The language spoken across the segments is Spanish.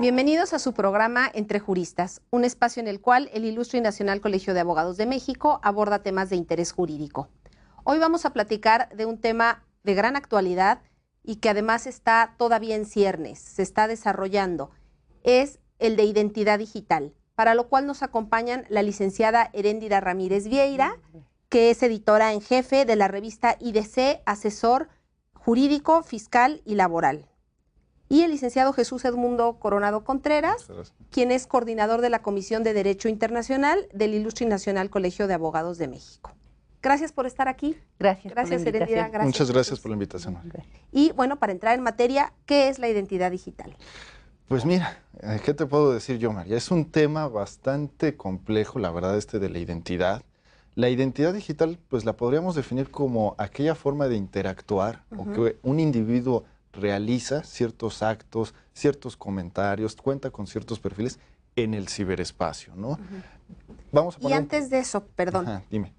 Bienvenidos a su programa Entre Juristas, un espacio en el cual el Ilustre y Nacional Colegio de Abogados de México aborda temas de interés jurídico. Hoy vamos a platicar de un tema de gran actualidad y que además está todavía en ciernes, se está desarrollando. Es el de identidad digital, para lo cual nos acompañan la licenciada Heréndira Ramírez Vieira, que es editora en jefe de la revista IDC, asesor jurídico, fiscal y laboral. Y el licenciado Jesús Edmundo Coronado Contreras, quien es coordinador de la Comisión de Derecho Internacional del Ilustre y Nacional Colegio de Abogados de México. Gracias por estar aquí. Gracias, Heréndira. Gracias. Muchas gracias por la invitación. Y bueno, para entrar en materia, ¿qué es la identidad digital? Pues mira, ¿qué te puedo decir yo, María? Es un tema bastante complejo, la verdad, de la identidad. La identidad digital, pues la podríamos definir como aquella forma de interactuar o que un individuo realiza ciertos actos, ciertos comentarios, cuenta con ciertos perfiles en el ciberespacio, ¿no? Vamos a poner antes de eso, perdón. Dime.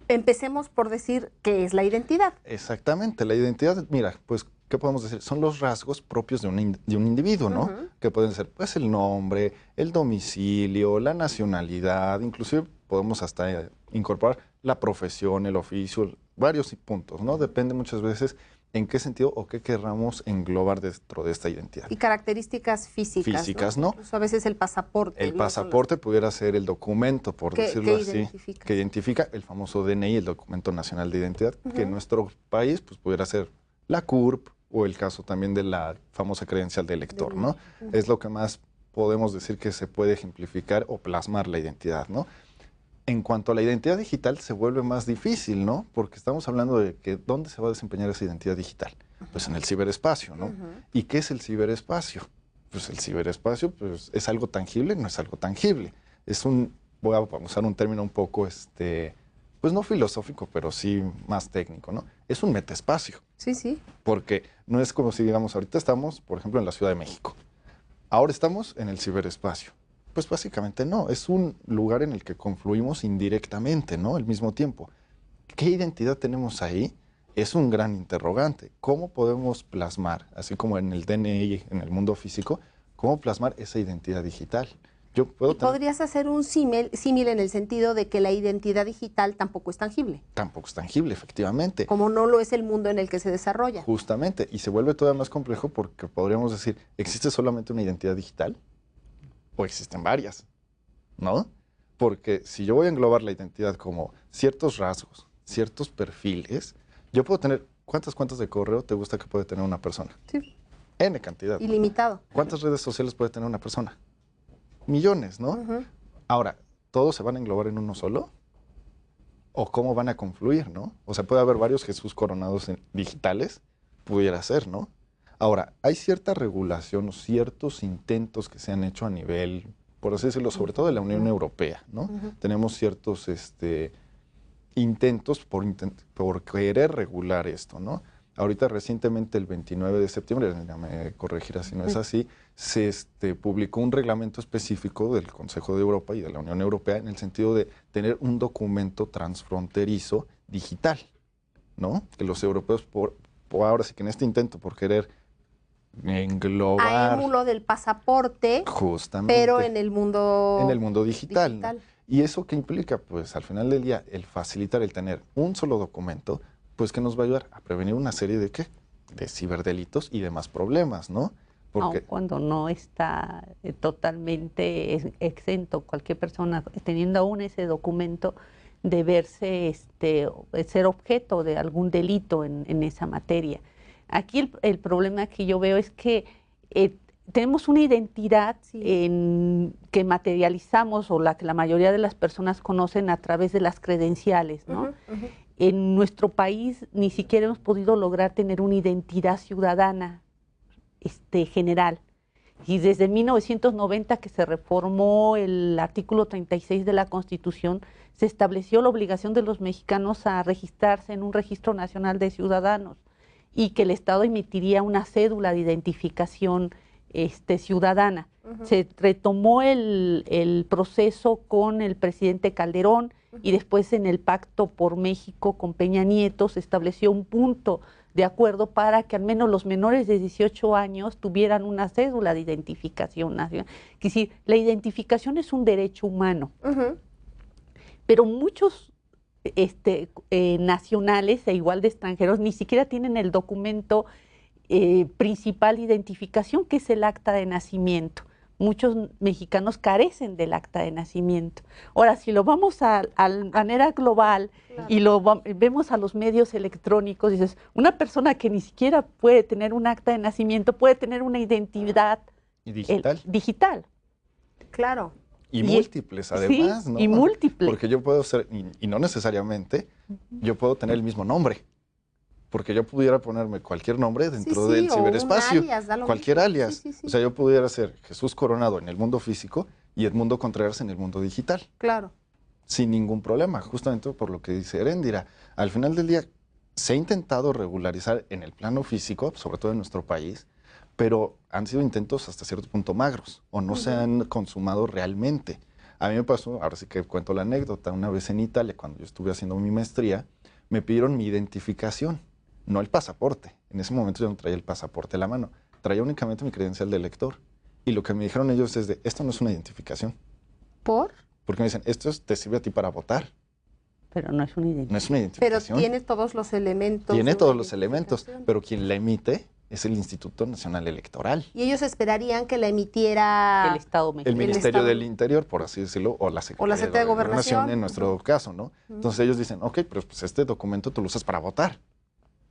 Empecemos por decir qué es la identidad. Exactamente, la identidad, mira, pues, ¿qué podemos decir? Son los rasgos propios de un individuo, ¿no? Que pueden ser, pues, el nombre, el domicilio, la nacionalidad, inclusive podemos hasta incorporar la profesión, el oficio, varios puntos, ¿no? Depende muchas veces en qué sentido o qué querramos englobar dentro de esta identidad. Y características físicas. Físicas, ¿no? Incluso a veces el pasaporte. El pasaporte pudiera ser el documento, por decirlo así, que identifica el famoso DNI, el Documento Nacional de Identidad, que en nuestro país pues pudiera ser la CURP o el caso también de la famosa credencial de elector, ¿no? Es lo que más podemos decir que se puede ejemplificar o plasmar la identidad, ¿no? En cuanto a la identidad digital, se vuelve más difícil, ¿no? Porque estamos hablando de que ¿dónde se va a desempeñar esa identidad digital? Pues en el ciberespacio, ¿no? ¿Y qué es el ciberespacio? Pues el ciberespacio pues, es algo tangible, no es algo tangible. Es voy a usar un término un poco, pues no filosófico, pero sí más técnico, ¿no? Es un metaespacio. Sí, sí. Porque no es como si, digamos, ahorita estamos, por ejemplo, en la Ciudad de México. Ahora estamos en el ciberespacio. Pues básicamente no, es un lugar en el que confluimos indirectamente, ¿no? Al mismo tiempo. ¿Qué identidad tenemos ahí? Es un gran interrogante. ¿Cómo podemos plasmar, así como en el DNI, en el mundo físico, cómo plasmar esa identidad digital? ¿Podrías hacer un símil en el sentido de que la identidad digital tampoco es tangible? Tampoco es tangible, efectivamente. Como no lo es el mundo en el que se desarrolla. Justamente, y se vuelve todavía más complejo porque podríamos decir, ¿existe solamente una identidad digital? ¿O existen varias? ¿No? Porque si yo voy a englobar la identidad como ciertos rasgos, ciertos perfiles, yo puedo tener, ¿cuántas cuentas de correo te gusta que puede tener una persona? Sí. N cantidad. Ilimitado. ¿Cuántas redes sociales puede tener una persona? Millones, ¿no? Ahora, ¿todos se van a englobar en uno solo? ¿O cómo van a confluir, no? O sea, puede haber varios Jesús Coronados digitales, pudiera ser, ¿no? Ahora, hay cierta regulación o ciertos intentos que se han hecho a nivel, por así decirlo, sobre todo de la Unión Europea, ¿no? Tenemos ciertos intentos por querer regular esto, ¿no? Ahorita recientemente, el 29 de septiembre, déjame corregir si no es así, se publicó un reglamento específico del Consejo de Europa y de la Unión Europea en el sentido de tener un documento transfronterizo digital, ¿no? Que los europeos, ahora sí que en este intento por querer englobar a émulo del pasaporte, justamente, pero en el mundo digital. ¿No? ¿Y eso qué implica? Pues al final del día, el facilitar, el tener un solo documento, pues que nos va a ayudar a prevenir una serie de ¿qué? De ciberdelitos y demás problemas, ¿no? Porque aun cuando no está totalmente exento cualquier persona teniendo aún ese documento de verse ser objeto de algún delito en esa materia. Aquí el problema que yo veo es que tenemos una identidad que materializamos o la que la mayoría de las personas conocen a través de las credenciales, ¿no? En nuestro país ni siquiera hemos podido lograr tener una identidad ciudadana general, Y desde 1990 que se reformó el artículo 36 de la Constitución, se estableció la obligación de los mexicanos a registrarse en un registro nacional de ciudadanos y que el Estado emitiría una cédula de identificación ciudadana. Se retomó el proceso con el presidente Calderón y después en el Pacto por México con Peña Nieto se estableció un punto de acuerdo para que al menos los menores de 18 años tuvieran una cédula de identificación nacional. Es decir, la identificación es un derecho humano, pero muchos nacionales e igual de extranjeros ni siquiera tienen el documento principal de identificación, que es el acta de nacimiento. Muchos mexicanos carecen del acta de nacimiento. Ahora, si lo vamos a manera global, claro, y vemos a los medios electrónicos, dices, una persona que ni siquiera puede tener un acta de nacimiento puede tener una identidad digital. Claro. Y múltiples, además, sí, ¿no? Y múltiples. Porque yo puedo ser, y no necesariamente, yo puedo tener el mismo nombre. Porque yo pudiera ponerme cualquier nombre dentro del ciberespacio, alias, cualquier alias. O sea, yo pudiera ser Jesús Coronado en el mundo físico y Edmundo Contreras en el mundo digital. Claro. Sin ningún problema, justamente por lo que dice Heréndira. Al final del día, se ha intentado regularizar en el plano físico, sobre todo en nuestro país, pero han sido intentos hasta cierto punto magros o no se han consumado realmente. A mí me pasó, ahora sí que cuento la anécdota, una vez en Italia, cuando yo estuve haciendo mi maestría, me pidieron mi identificación. No el pasaporte. En ese momento yo no traía el pasaporte a la mano. Traía únicamente mi credencial de lector. Y lo que me dijeron ellos es esto no es una identificación. ¿Por? Porque me dicen, esto te sirve a ti para votar. Pero no es una identificación. No es una identificación. Pero tiene todos los elementos. Tiene todos los elementos, pero quien la emite es el Instituto Nacional Electoral. Y ellos esperarían que la emitiera el Estado mexicano. El Ministerio del Interior, por así decirlo, o la Secretaría de Gobernación en nuestro caso, ¿no? Entonces ellos dicen, ok, pero pues este documento tú lo usas para votar.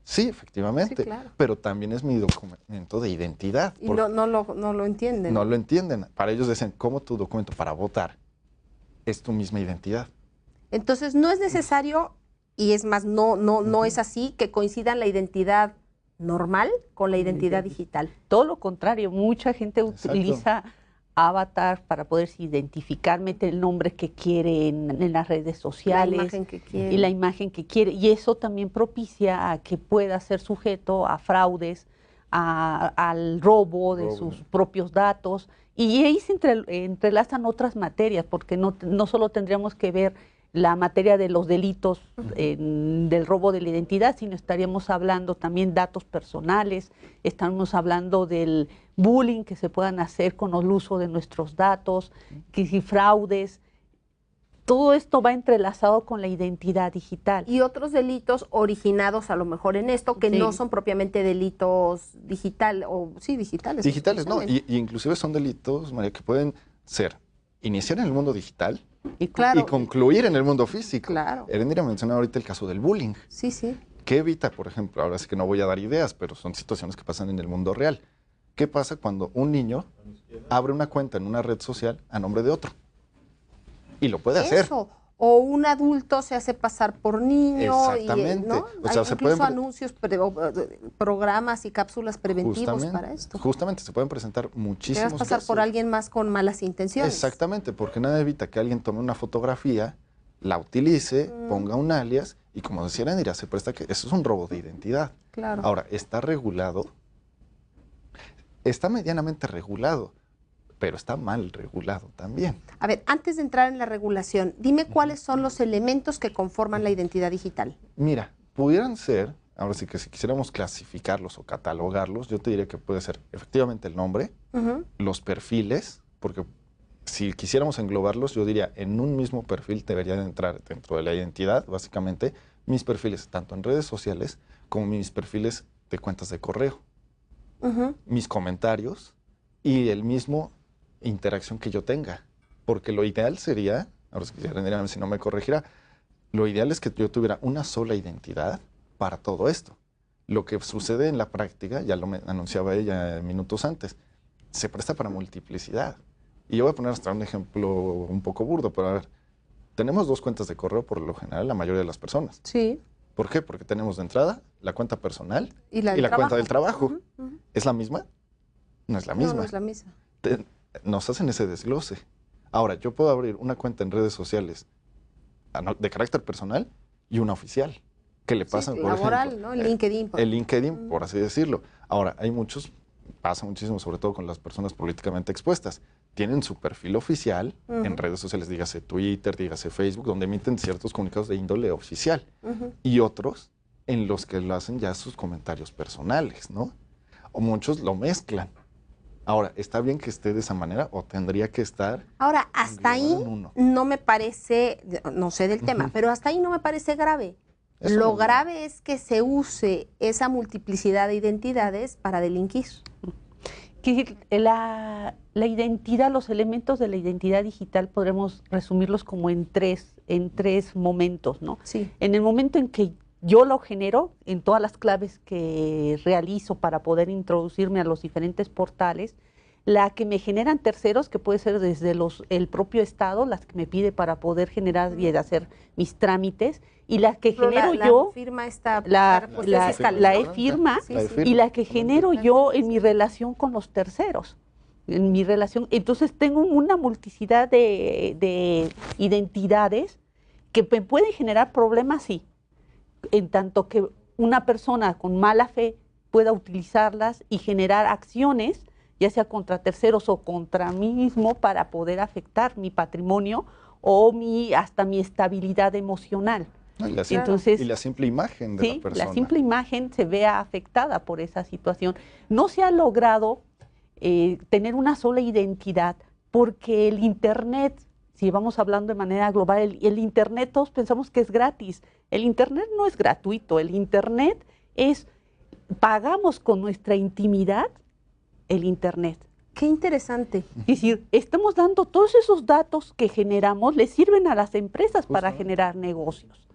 Sí, efectivamente, sí, claro, pero también es mi documento de identidad. Y no lo entienden. No lo entienden. Para ellos dicen, ¿cómo tu documento para votar es tu misma identidad? Entonces no es necesario, y es más, no es así, que coincidan la identidad normal con la identidad digital. Todo lo contrario, mucha gente utiliza avatar para poderse identificar, mete el nombre que quiere en las redes sociales, la imagen que quiere. Y la imagen que quiere, y eso también propicia a que pueda ser sujeto a fraudes, al robo de sus propios datos, y ahí se entrelazan otras materias, porque no solo tendríamos que ver la materia de los delitos del robo de la identidad, sino estaríamos hablando también datos personales, estamos hablando del bullying que se puedan hacer con el uso de nuestros datos, que si fraudes, todo esto va entrelazado con la identidad digital. Y otros delitos originados a lo mejor en esto, que no son propiamente delitos digitales. Digitales, no, y inclusive son delitos, María, que pueden ser iniciar en el mundo digital y concluir en el mundo físico. Claro. Heréndira mencionaba ahorita el caso del bullying. Sí, sí. ¿Qué evita, por ejemplo? Ahora sí que no voy a dar ideas, pero son situaciones que pasan en el mundo real. ¿Qué pasa cuando un niño abre una cuenta en una red social a nombre de otro? Y lo puede hacer. O un adulto se hace pasar por niño. Exactamente. ¿no? O sea, hay incluso anuncios, programas y cápsulas preventivos para esto. Justamente, se pueden presentar muchísimos casos. Te vas a pasar por alguien más con malas intenciones. Exactamente, porque nada evita que alguien tome una fotografía, la utilice, ponga un alias, y como decía Heréndira, se presta que eso es un robo de identidad. Claro. Ahora, ¿está regulado? Está medianamente regulado, pero está mal regulado también. A ver, antes de entrar en la regulación, dime cuáles son los elementos que conforman la identidad digital. Mira, pudieran ser, ahora sí que si quisiéramos clasificarlos o catalogarlos, yo te diría que puede ser efectivamente el nombre, los perfiles, porque si quisiéramos englobarlos, yo diría en un mismo perfil deberían entrar dentro de la identidad, básicamente, mis perfiles tanto en redes sociales como mis perfiles de cuentas de correo, mis comentarios y el mismo interacción que yo tenga, porque lo ideal sería, ahora si no me corregirá, lo ideal es que yo tuviera una sola identidad para todo esto. Lo que sucede en la práctica, ya lo anunciaba ella minutos antes, se presta para multiplicidad. Y yo voy a poner hasta un ejemplo un poco burdo, pero a ver, tenemos dos cuentas de correo por lo general la mayoría de las personas. Sí. ¿Por qué? Porque tenemos de entrada la cuenta personal y la cuenta del trabajo. ¿Es la misma? No es la misma. No es la misma. nos hacen ese desglose. Ahora, yo puedo abrir una cuenta en redes sociales de carácter personal y una oficial. ¿Qué le pasa? Por laboral, ejemplo, ¿no? El LinkedIn. El LinkedIn, por así decirlo. Ahora, hay muchos, pasa muchísimo, sobre todo con las personas políticamente expuestas. Tienen su perfil oficial en redes sociales, dígase Twitter, dígase Facebook, donde emiten ciertos comunicados de índole oficial. Y otros en los que lo hacen ya sus comentarios personales, ¿no? O muchos lo mezclan. Ahora, ¿está bien que esté de esa manera o tendría que estar? Ahora, hasta ahí no me parece, no sé del tema, pero hasta ahí no me parece grave. Eso lo grave es que se use esa multiplicidad de identidades para delinquir. Que la identidad, los elementos de la identidad digital podremos resumirlos como en tres momentos, ¿no? Sí. En el momento en que yo lo genero, en todas las claves que realizo para poder introducirme a los diferentes portales, la que me generan terceros, que puede ser desde el propio Estado, las que me pide para poder generar y hacer mis trámites, y las que genero yo, la e-firma, y la que genero yo en mi relación con los terceros. En mi relación, entonces tengo una multiplicidad de identidades que me pueden generar problemas, sí, en tanto que una persona con mala fe pueda utilizarlas y generar acciones, ya sea contra terceros o contra mí mismo, para poder afectar mi patrimonio o hasta mi estabilidad emocional. No, y la simple imagen de la persona. La simple imagen se vea afectada por esa situación. No se ha logrado tener una sola identidad porque el Internet, si vamos hablando de manera global, el Internet todos pensamos que es gratis. El Internet no es gratuito, el Internet pagamos con nuestra intimidad el Internet. Qué interesante. Es decir, estamos dando todos esos datos que generamos, les sirven a las empresas para generar negocios.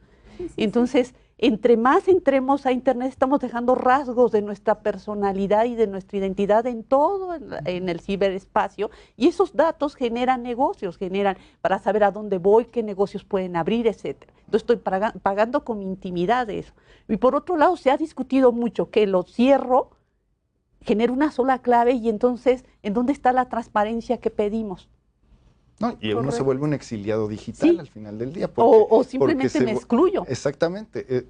Entonces, entre más entremos a Internet, estamos dejando rasgos de nuestra personalidad y de nuestra identidad en todo en el ciberespacio, y esos datos generan negocios, generan para saber a dónde voy, qué negocios pueden abrir, etcétera. Entonces estoy pagando con mi intimidad eso. Y por otro lado, se ha discutido mucho que lo cierro, genero una sola clave, y entonces, ¿en dónde está la transparencia que pedimos? No, y uno se vuelve un exiliado digital al final del día. O simplemente me excluyo. Exactamente.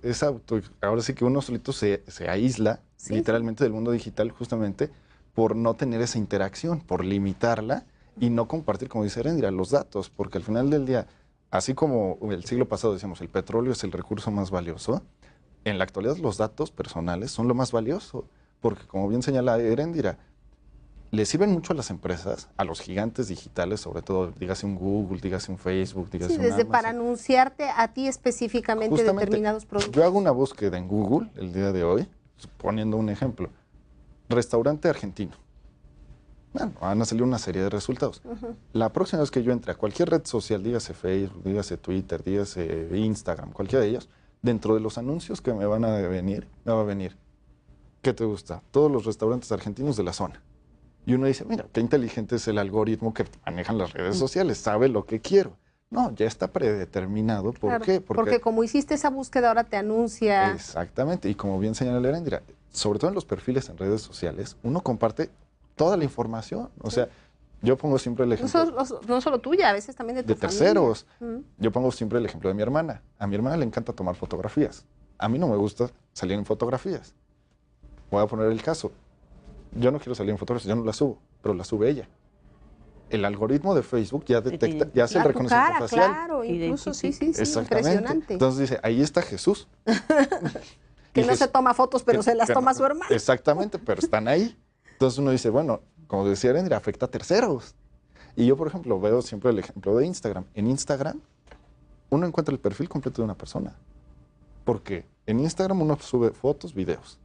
Ahora sí que uno solito se aísla literalmente del mundo digital, justamente por no tener esa interacción, por limitarla y no compartir, como dice Erendira, los datos, porque al final del día, así como el siglo pasado decíamos, el petróleo es el recurso más valioso, en la actualidad los datos personales son lo más valioso, porque como bien señala Erendira, le sirven mucho a las empresas, a los gigantes digitales, sobre todo, dígase un Google, dígase un Facebook, dígase un desde Amazon. Para anunciarte a ti específicamente determinados productos. Yo hago una búsqueda en Google el día de hoy, poniendo un ejemplo, restaurante argentino. Bueno, van a salir una serie de resultados. La próxima vez que yo entre a cualquier red social, dígase Facebook, dígase Twitter, dígase Instagram, cualquiera de ellos, dentro de los anuncios que me van a venir, me va a venir, ¿qué te gusta? Todos los restaurantes argentinos de la zona. Y uno dice, mira, qué inteligente es el algoritmo que manejan las redes sociales, sabe lo que quiero. No, ya está predeterminado. ¿Por qué? Porque como hiciste esa búsqueda, ahora te anuncia. Exactamente, y como bien señala Erendira, sobre todo en los perfiles en redes sociales, uno comparte toda la información. O sea, yo pongo siempre el ejemplo. No solo tuya, a veces también de tu familia. Terceros. Yo pongo siempre el ejemplo de mi hermana. A mi hermana le encanta tomar fotografías. A mí no me gusta salir en fotografías. Voy a poner el caso. Yo no quiero salir en fotografías, yo no las subo, pero las sube ella. El algoritmo de Facebook ya detecta, ya hace el reconocimiento facial. Claro, incluso sí, impresionante. Entonces dice, ahí está Jesús. Que no se toma fotos, pero se las toma su hermano. Exactamente, pero están ahí. Entonces uno dice, bueno, como decía Erendira, afecta a terceros. Y yo, por ejemplo, veo siempre el ejemplo de Instagram. En Instagram, uno encuentra el perfil completo de una persona. Porque en Instagram uno sube fotos, videos.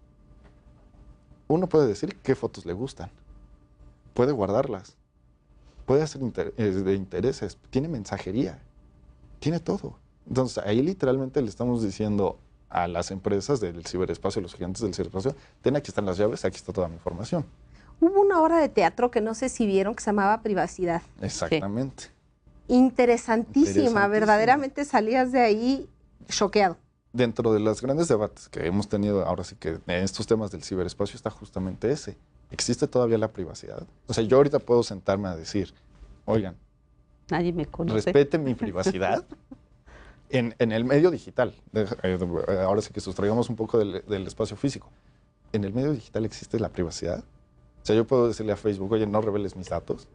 Uno puede decir qué fotos le gustan, puede guardarlas, puede hacer de intereses, tiene mensajería, tiene todo. Entonces ahí literalmente le estamos diciendo a las empresas del ciberespacio, los gigantes del ciberespacio, aquí están las llaves, aquí está toda mi información. Hubo una obra de teatro que no sé si vieron, que se llamaba Privacidad. Exactamente. Sí. Interesantísima, verdaderamente salías de ahí choqueado. Dentro de los grandes debates que hemos tenido ahora sí que en estos temas del ciberespacio está justamente ese. ¿existe todavía la privacidad? O sea, yo ahorita puedo sentarme a decir, oigan, nadie me conoce. Respeten mi privacidad en el medio digital. Ahora sí que sustraigamos un poco del espacio físico. ¿En el medio digital existe la privacidad? O sea, yo puedo decirle a Facebook, oye, no reveles mis datos.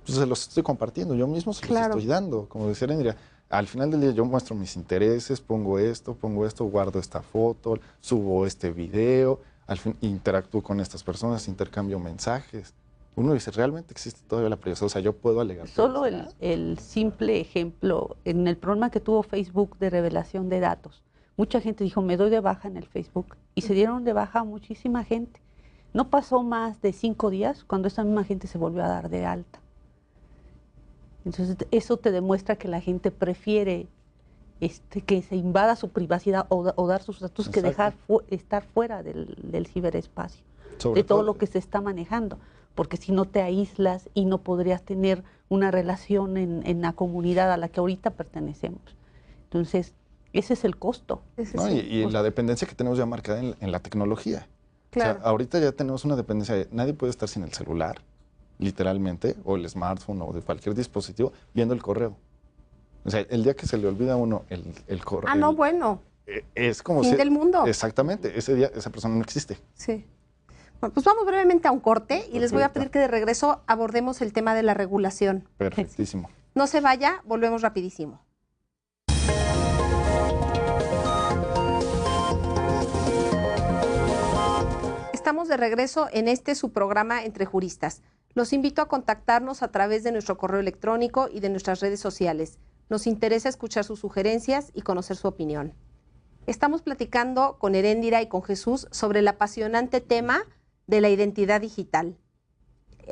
Pues se los estoy compartiendo, yo mismo se los estoy dando. Como decía Erendira, al final del día yo muestro mis intereses, pongo esto, guardo esta foto, subo este video, al fin interactúo con estas personas, intercambio mensajes. Uno dice, ¿realmente existe todavía la privacidad? O sea, yo puedo alegar. Solo el simple ejemplo, en el problema que tuvo Facebook de revelación de datos, mucha gente dijo, me doy de baja en el Facebook, y se dieron de baja a muchísima gente. No pasó más de 5 días cuando esa misma gente se volvió a dar de alta. Entonces, eso te demuestra que la gente prefiere que se invada su privacidad o dar sus datos. Exacto. Que dejar estar fuera del ciberespacio, de todo lo que se está manejando. Porque si no te aíslas y no podrías tener una relación en la comunidad a la que ahorita pertenecemos. Entonces, ese es el costo. Y la dependencia que tenemos ya marcada en la tecnología. Claro. O sea, ahorita ya tenemos una dependencia nadie puede estar sin el celular, literalmente, o el smartphone o de cualquier dispositivo, viendo el correo. O sea, el día que se le olvida a uno el correo. Ah, no, bueno. Es como fin del mundo. Exactamente, ese día esa persona no existe. Sí. Bueno, pues vamos brevemente a un corte y les voy a pedir que de regreso abordemos el tema de la regulación. Perfectísimo. No se vaya, volvemos rapidísimo. Estamos de regreso en su programa Entre Juristas. Los invito a contactarnos a través de nuestro correo electrónico y de nuestras redes sociales. Nos interesa escuchar sus sugerencias y conocer su opinión. Estamos platicando con Erendira y con Jesús sobre el apasionante tema de la identidad digital.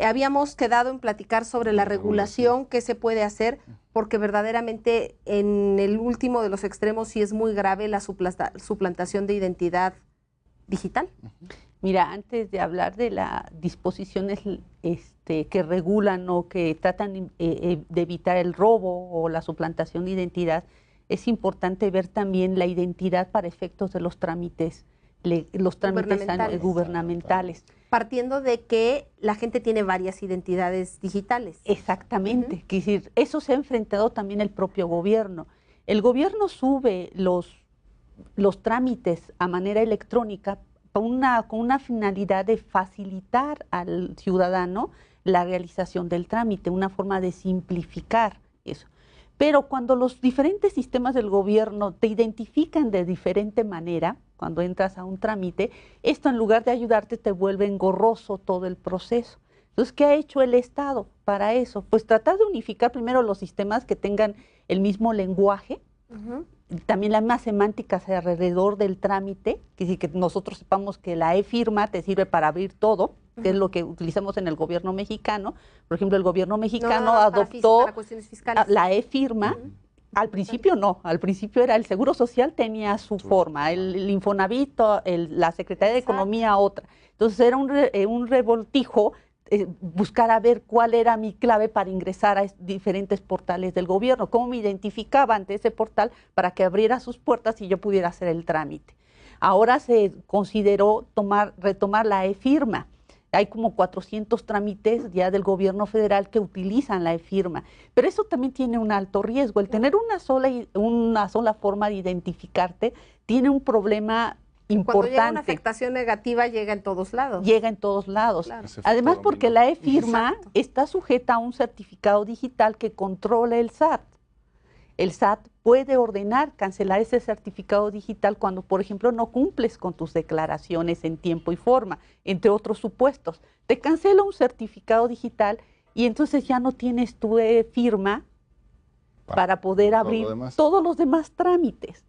Habíamos quedado en platicar sobre la regulación, qué se puede hacer, porque verdaderamente en el último de los extremos sí es muy grave la suplantación de identidad digital. Mira, antes de hablar de las disposiciones que regulan o que tratan de evitar el robo o la suplantación de identidad, es importante ver también la identidad para efectos de los trámites gubernamentales. Partiendo de que la gente tiene varias identidades digitales. Exactamente. Es decir, eso se ha enfrentado también el propio gobierno. El gobierno sube los trámites a manera electrónica con una finalidad de facilitar al ciudadano la realización del trámite, una forma de simplificar eso. Pero cuando los diferentes sistemas del gobierno te identifican de diferente manera, cuando entras a un trámite, esto en lugar de ayudarte te vuelve engorroso todo el proceso. Entonces, ¿qué ha hecho el Estado para eso? Pues tratar de unificar primero los sistemas que tengan el mismo lenguaje, también las mismas semánticas alrededor del trámite, que nosotros sepamos que la e-firma te sirve para abrir todo, que es lo que utilizamos en el gobierno mexicano. Por ejemplo, el gobierno mexicano adoptó la e-firma. Al principio no, al principio era el Seguro Social tenía su forma, el Infonavit, la Secretaría de Economía otra. Entonces era un revoltijo buscar a ver cuál era mi clave para ingresar a diferentes portales del gobierno, cómo me identificaba ante ese portal para que abriera sus puertas y yo pudiera hacer el trámite. Ahora se consideró retomar la e-firma. Hay como 400 trámites ya del gobierno federal que utilizan la e-firma, pero eso también tiene un alto riesgo. El tener una sola forma de identificarte tiene un problema importante. Cuando llega una afectación negativa, llega en todos lados. Llega en todos lados. Claro. Además, porque la e-firma está sujeta a un certificado digital que controla el SAT. El SAT puede ordenar cancelar ese certificado digital cuando, por ejemplo, no cumples con tus declaraciones en tiempo y forma, entre otros supuestos. Te cancela un certificado digital y entonces ya no tienes tu firma para poder abrir todos los demás trámites.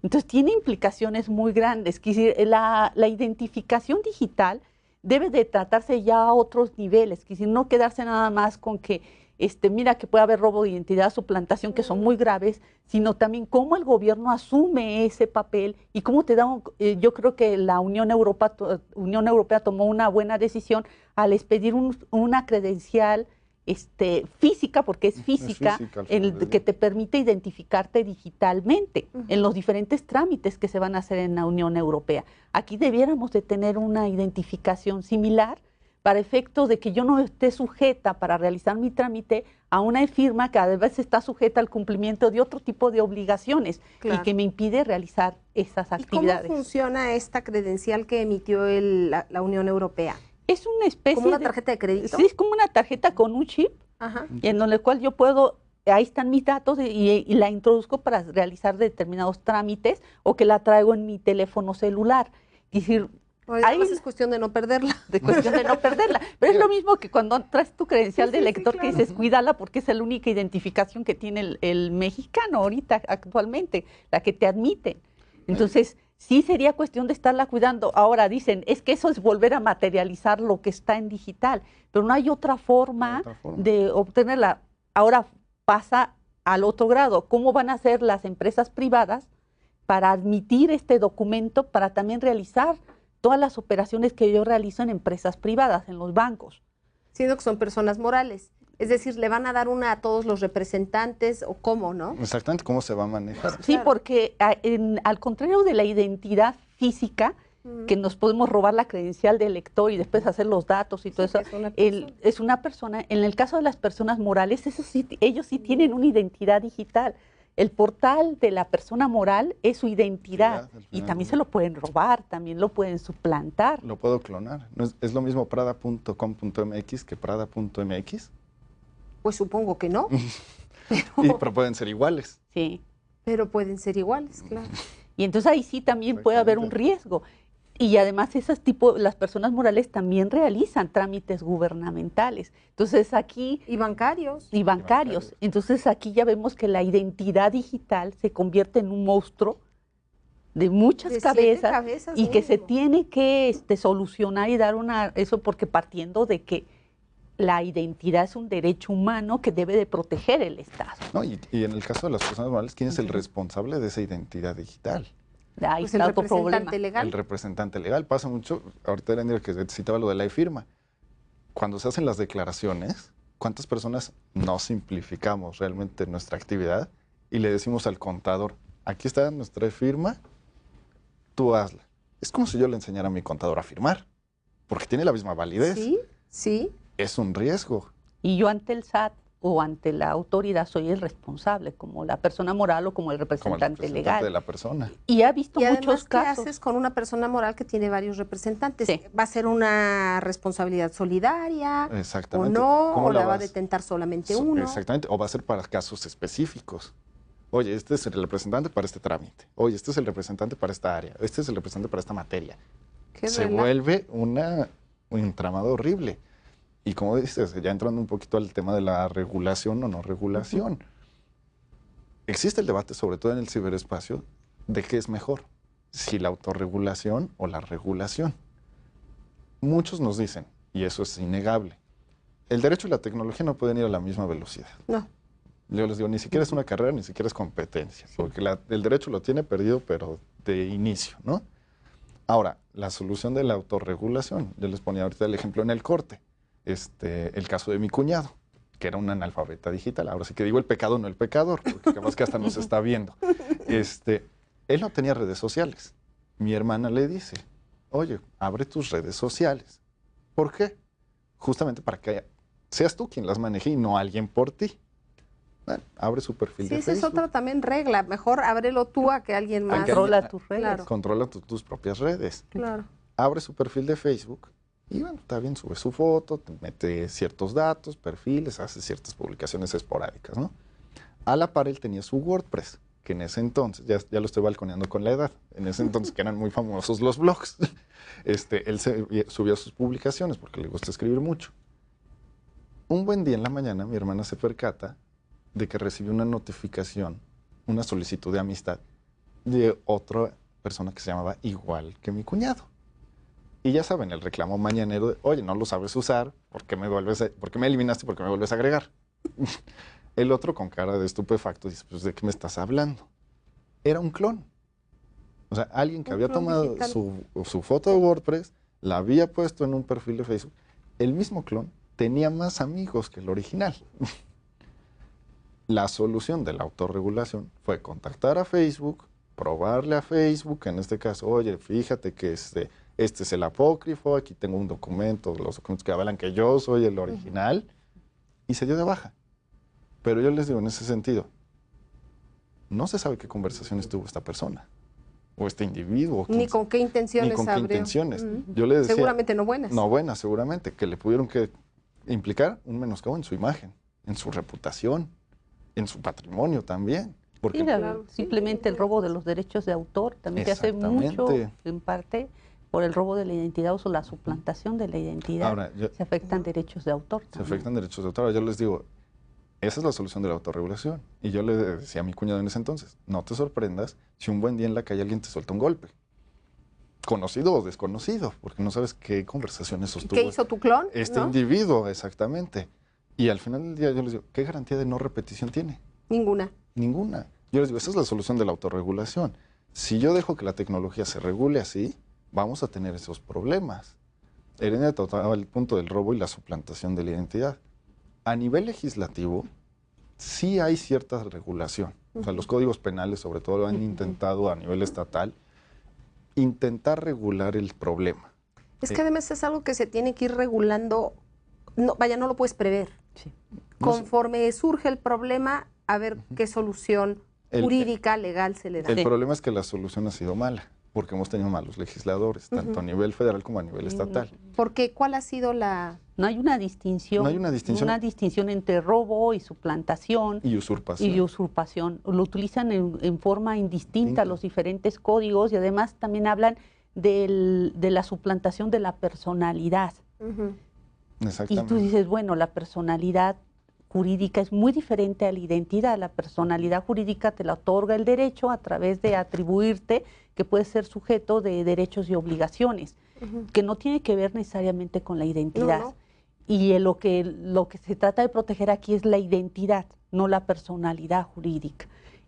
Entonces tiene implicaciones muy grandes. La identificación digital debe de tratarse ya a otros niveles, no quedarse nada más con que mira que puede haber robo de identidad, suplantación, que son muy graves, sino también cómo el gobierno asume ese papel y cómo te da yo creo que la Unión Europea tomó una buena decisión al expedir una credencial física, porque es física, que te permite identificarte digitalmente en los diferentes trámites que se van a hacer en la Unión Europea. Aquí debiéramos de tener una identificación similar para efecto de que yo no esté sujeta para realizar mi trámite a una firma que además está sujeta al cumplimiento de otro tipo de obligaciones y que me impide realizar esas actividades. ¿Y cómo funciona esta credencial que emitió la Unión Europea? Es una especie ¿Como una tarjeta de crédito? Sí, es como una tarjeta con un chip, en donde cual yo puedo, ahí están mis datos y la introduzco para realizar determinados trámites o que la traigo en mi teléfono celular. Es decir, ahí es cuestión de no perderla. Pero es lo mismo que cuando traes tu credencial de lector, claro, que dices, cuídala porque es la única identificación que tiene el mexicano ahorita, actualmente, la que te admite. Entonces, sí sería cuestión de estarla cuidando. Ahora dicen, es que eso es volver a materializar lo que está en digital, pero no hay otra forma de obtenerla. Ahora pasa al otro grado. ¿Cómo van a hacer las empresas privadas para admitir este documento, para también realizar todas las operaciones que yo realizo en empresas privadas, en los bancos? Siendo que son personas morales. Es decir, ¿le van a dar una a todos los representantes o cómo, no? Exactamente, ¿cómo se va a manejar? Sí, claro, porque al contrario de la identidad física, que nos podemos robar la credencial del lector y después hacer los datos y todo eso, es una persona. En el caso de las personas morales, eso sí, ellos sí tienen una identidad digital. El portal de la persona moral es su identidad y también se lo pueden robar, también lo pueden suplantar. Lo puedo clonar. ¿No es lo mismo prada.com.mx que prada.mx? Pues supongo que no. Pero pueden ser iguales. Sí. Pero pueden ser iguales, claro. Y entonces ahí sí también puede haber un riesgo. Y además las personas morales también realizan trámites gubernamentales. Entonces aquí... Y bancarios. Y bancarios. Entonces aquí ya vemos que la identidad digital se convierte en un monstruo de muchas cabezas y que se tiene que solucionar y dar eso porque partiendo de que la identidad es un derecho humano que debe de proteger el Estado. No, y en el caso de las personas morales, ¿quién es el responsable de esa identidad digital? Ahí pues está el representante legal. El representante legal. Pasa mucho, ahorita era que citaba lo de la firma. Cuando se hacen las declaraciones, ¿cuántas personas no simplificamos realmente nuestra actividad y le decimos al contador, aquí está nuestra firma, tú hazla? Es como si yo le enseñara a mi contador a firmar, porque tiene la misma validez. Sí, sí. Es un riesgo. Y yo ante el SAT o ante la autoridad soy el responsable, como la persona moral o como el representante legal. De la persona. Y ha visto y muchos además, casos. ¿qué haces con una persona moral que tiene varios representantes? Sí. ¿Va a ser una responsabilidad solidaria? Exactamente. ¿O no? ¿O la va a detentar solamente uno? Exactamente. O va a ser para casos específicos. Oye, este es el representante para este trámite. Oye, este es el representante para esta área. Este es el representante para esta materia. Se vuelve un entramado horrible. Y como dices, ya entrando un poquito al tema de la regulación o no regulación, existe el debate, sobre todo en el ciberespacio, de qué es mejor, si la autorregulación o la regulación. Muchos nos dicen, y eso es innegable, el derecho y la tecnología no pueden ir a la misma velocidad. No. Yo les digo, ni siquiera es una carrera, ni siquiera es competencia, porque el derecho lo tiene perdido, pero de inicio, ¿no? Ahora, la solución de la autorregulación, yo les ponía ahorita el ejemplo en el corte. El caso de mi cuñado, que era un analfabeta digital. Ahora sí que digo el pecado, no el pecador, porque capaz que hasta nos está viendo. Él no tenía redes sociales. Mi hermana le dice, oye, abre tus redes sociales. ¿Por qué? Justamente para que seas tú quien las maneje y no alguien por ti. Bueno, abre su perfil de Facebook. Sí, esa es otra también regla. Mejor ábrelo tú a que alguien más. Controla tus redes. Claro. Controla tus propias redes. Claro. Abre su perfil de Facebook. Y bueno, está bien, sube su foto, mete ciertos datos, perfiles, hace ciertas publicaciones esporádicas, ¿no? A la par él tenía su WordPress, que en ese entonces, ya lo estoy balconeando con la edad, en ese entonces que eran muy famosos los blogs, él subía sus publicaciones porque le gusta escribir mucho. Un buen día en la mañana mi hermana se percata de que recibió una notificación, una solicitud de amistad de otra persona que se llamaba igual que mi cuñado. Y ya saben, el reclamo mañanero de, oye, no lo sabes usar, ¿por qué me eliminaste? ¿Por qué me vuelves a agregar? El otro con cara de estupefacto dice, pues, ¿de qué me estás hablando? Era un clon. O sea, alguien que había tomado su foto de WordPress, la había puesto en un perfil de Facebook. El mismo clon tenía más amigos que el original. La solución de la autorregulación fue contactar a Facebook, probarle a Facebook, en este caso, oye, fíjate que este es el apócrifo, aquí tengo un documento, los documentos que avalan que yo soy el original, y se dio de baja. Pero yo les digo, en ese sentido, no se sabe qué conversaciones tuvo esta persona, o este individuo. Ni con qué intenciones Ni con abrió. qué intenciones. Yo le decía, seguramente no buenas. No buenas, seguramente, que le pudieron que implicar un menoscabo en su imagen, en su reputación, en su patrimonio también. Porque sí, claro, simplemente el robo de los derechos de autor también se hace mucho, en parte, por el robo de la identidad o la suplantación de la identidad. Ahora, se afectan derechos de autor también. Se afectan derechos de autor. Yo les digo, esa es la solución de la autorregulación. Y yo le decía a mi cuñado en ese entonces, no te sorprendas si un buen día en la calle alguien te suelta un golpe. Conocido o desconocido, porque no sabes qué conversaciones sostuvo. ¿Qué hizo tu clon? Este individuo, exactamente. Y al final del día yo les digo, ¿qué garantía de no repetición tiene? Ninguna. Ninguna. Yo les digo, esa es la solución de la autorregulación. Si yo dejo que la tecnología se regule así, vamos a tener esos problemas. Heréndira tocaba el punto del robo y la suplantación de la identidad. A nivel legislativo, sí hay cierta regulación. O sea, los códigos penales, sobre todo, lo han intentado a nivel estatal, intentar regular el problema. Es que además es algo que se tiene que ir regulando, no lo puedes prever. Sí. Conforme surge el problema, a ver qué solución jurídica, legal se le da. El problema es que la solución ha sido mala, porque hemos tenido malos legisladores, tanto a nivel federal como a nivel estatal. Porque ¿cuál ha sido la...? No hay una distinción. No hay una distinción entre robo y suplantación. Y usurpación. Y usurpación. Lo utilizan en forma indistinta los diferentes códigos y además también hablan de la suplantación de la personalidad. Exactamente. Y tú dices, bueno, la personalidad jurídica es muy diferente a la identidad. La personalidad jurídica te la otorga el derecho a través de atribuirte que puedes ser sujeto de derechos y obligaciones, que no tiene que ver necesariamente con la identidad. No. Y lo que se trata de proteger aquí es la identidad, no la personalidad jurídica.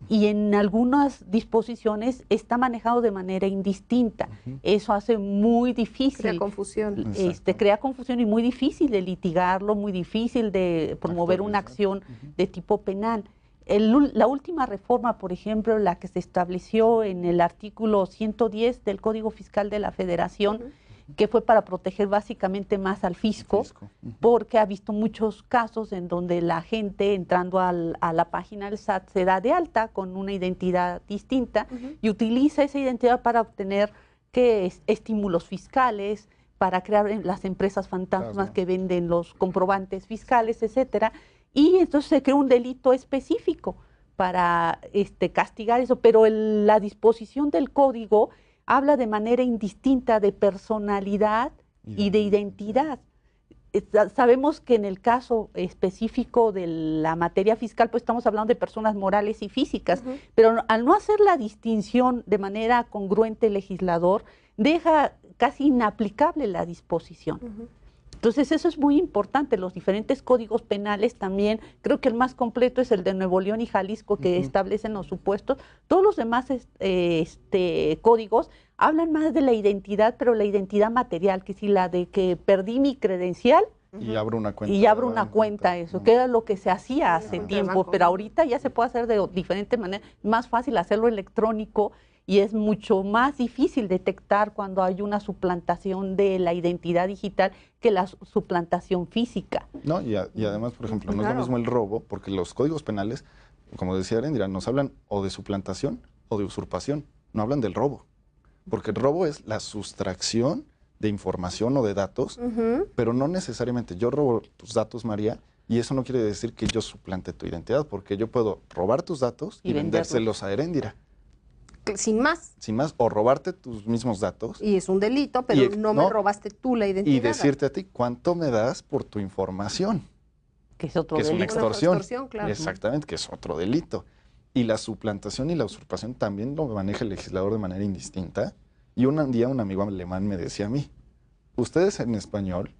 Y en algunas disposiciones está manejado de manera indistinta. Eso hace muy difícil. Crea confusión. Crea confusión y muy difícil de litigarlo, muy difícil de promover una acción de tipo penal. La última reforma, por ejemplo, la que se estableció en el artículo 110 del Código Fiscal de la Federación, que fue para proteger básicamente más al fisco, porque ha visto muchos casos en donde la gente entrando a la página del SAT se da de alta con una identidad distinta y utiliza esa identidad para obtener estímulos fiscales, para crear las empresas fantasmas que venden los comprobantes fiscales, etcétera, y entonces se crea un delito específico para castigar eso, pero la disposición del código habla de manera indistinta de personalidad y de identidad. Sabemos que en el caso específico de la materia fiscal, pues estamos hablando de personas morales y físicas, pero al no hacer la distinción de manera congruente el legislador, deja casi inaplicable la disposición. Entonces eso es muy importante, los diferentes códigos penales también, creo que el más completo es el de Nuevo León y Jalisco que establecen los supuestos, todos los demás códigos hablan más de la identidad, pero la identidad material, que si la de que perdí mi credencial y abro una cuenta. Y abro una cuenta, eso, que era lo que se hacía hace tiempo, pero ahorita ya se puede hacer de diferentes maneras, más fácil hacerlo electrónico. Y es mucho más difícil detectar cuando hay una suplantación de la identidad digital que la suplantación física. No, y además, por ejemplo, no es lo mismo el robo, porque los códigos penales, como decía Heréndira, nos hablan o de suplantación o de usurpación, no hablan del robo. Porque el robo es la sustracción de información o de datos, pero no necesariamente yo robo tus datos, María, y eso no quiere decir que yo suplante tu identidad, porque yo puedo robar tus datos y vendérselos a Heréndira. Sin más. Sin más, o robarte tus mismos datos. Y es un delito, pero no me robaste tú la identidad. Y decirte a ti, ¿cuánto me das por tu información? Que es otro delito. Que es una extorsión. Una extorsión, claro. Exactamente, que es otro delito. Y la suplantación y la usurpación también lo maneja el legislador de manera indistinta. Y un día un amigo alemán me decía a mí, ustedes en español,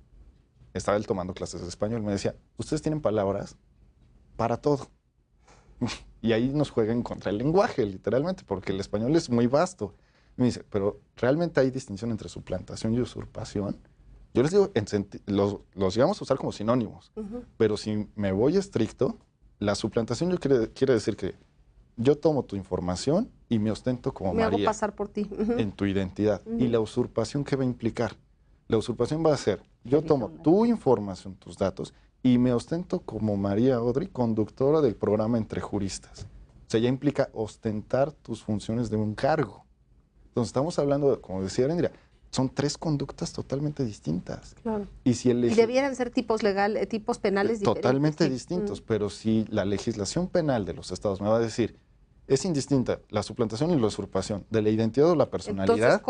estaba él tomando clases de español, me decía, ustedes tienen palabras para todo. Y ahí nos juegan contra el lenguaje, literalmente, porque el español es muy vasto. Me dice, pero ¿realmente hay distinción entre suplantación y usurpación? Yo les digo, los llegamos a usar como sinónimos, pero si me voy estricto, la suplantación quiere decir que yo tomo tu información y me ostento como me María. Hago pasar por ti. En tu identidad. ¿Y la usurpación qué va a implicar? La usurpación va a ser, yo tomo tu información, tus datos, y me ostento como María Audrey, conductora del programa Entre Juristas. O sea, ya implica ostentar tus funciones de un cargo. Entonces estamos hablando, como decía Erendira, son 3 conductas totalmente distintas. Claro. Y debieran ser tipos penales diferentes. Totalmente distintos, pero si la legislación penal de los estados me va a decir, es indistinta la suplantación y la usurpación de la identidad o la personalidad. Entonces,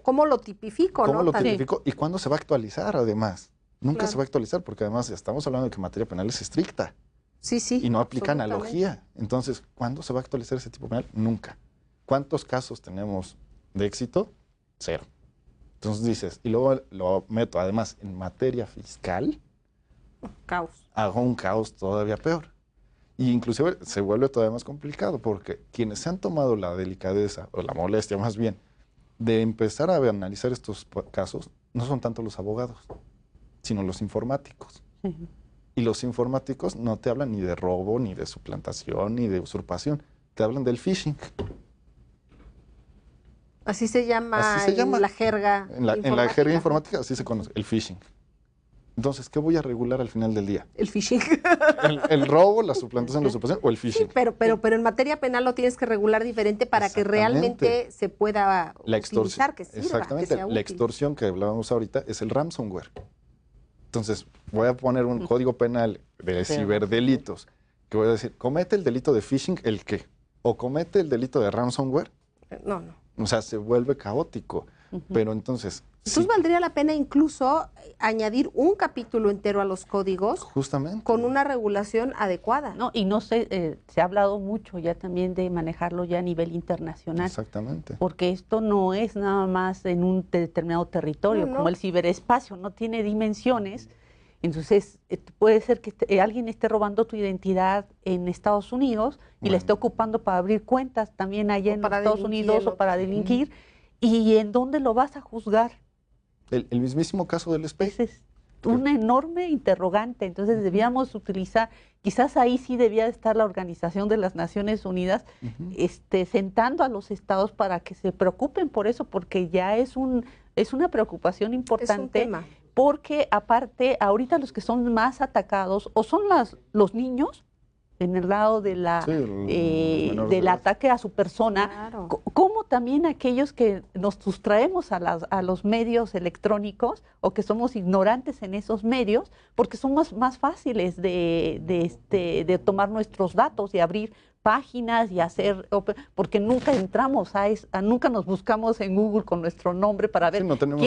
¿cómo lo tipifico? ¿Cómo lo tipifico? ¿Y cuándo se va a actualizar además? Nunca Claro. se va a actualizar porque además estamos hablando de que materia penal es estricta. Sí, sí. Y no aplica analogía. Entonces, ¿cuándo se va a actualizar ese tipo penal? Nunca. ¿Cuántos casos tenemos de éxito? 0. Entonces dices, y luego lo meto además en materia fiscal. Caos. Hago un caos todavía peor. Y inclusive se vuelve todavía más complicado porque quienes se han tomado la delicadeza, o la molestia más bien, de empezar a analizar estos casos, no son tanto los abogados, sino los informáticos. Y los informáticos no te hablan ni de robo, ni de suplantación, ni de usurpación, te hablan del phishing. Así se llama en la jerga en la jerga informática, así se conoce, el phishing. Entonces, ¿qué voy a regular al final del día? El phishing. ¿El robo, la suplantación, la usurpación o el phishing? Sí, pero en materia penal lo tienes que regular diferente para que realmente se pueda utilizar, que sirva, exactamente. que sea útil. La extorsión que hablábamos ahorita es el ransomware. Entonces, voy a poner un código penal de ciberdelitos que voy a decir, comete el delito de phishing, ¿el qué? ¿O comete el delito de ransomware? No. O sea, se vuelve caótico. Pero entonces... Entonces valdría la pena incluso añadir un capítulo entero a los códigos. Justamente. Con una regulación adecuada. No, y no sé, se ha hablado mucho ya también de manejarlo ya a nivel internacional. Exactamente. Porque esto no es nada más en un determinado territorio, como el ciberespacio, no tiene dimensiones. Entonces, puede ser que alguien esté robando tu identidad en Estados Unidos y la esté ocupando para abrir cuentas también allá en Estados Unidos o para delinquir. ¿Y en dónde lo vas a juzgar? El mismísimo caso del SPEI. Es un enorme interrogante. Entonces debíamos utilizar, quizás ahí sí debía estar la Organización de las Naciones Unidas sentando a los estados para que se preocupen por eso, porque ya es una preocupación importante. Es un tema. Porque aparte, ahorita los que son más atacados o son los niños, en el lado de del ataque a su persona, claro. Como también aquellos que nos sustraemos a los medios electrónicos o que somos ignorantes en esos medios, porque somos más fáciles de tomar nuestros datos y abrir páginas y hacer, porque nunca entramos nunca nos buscamos en Google con nuestro nombre para ver no tenemos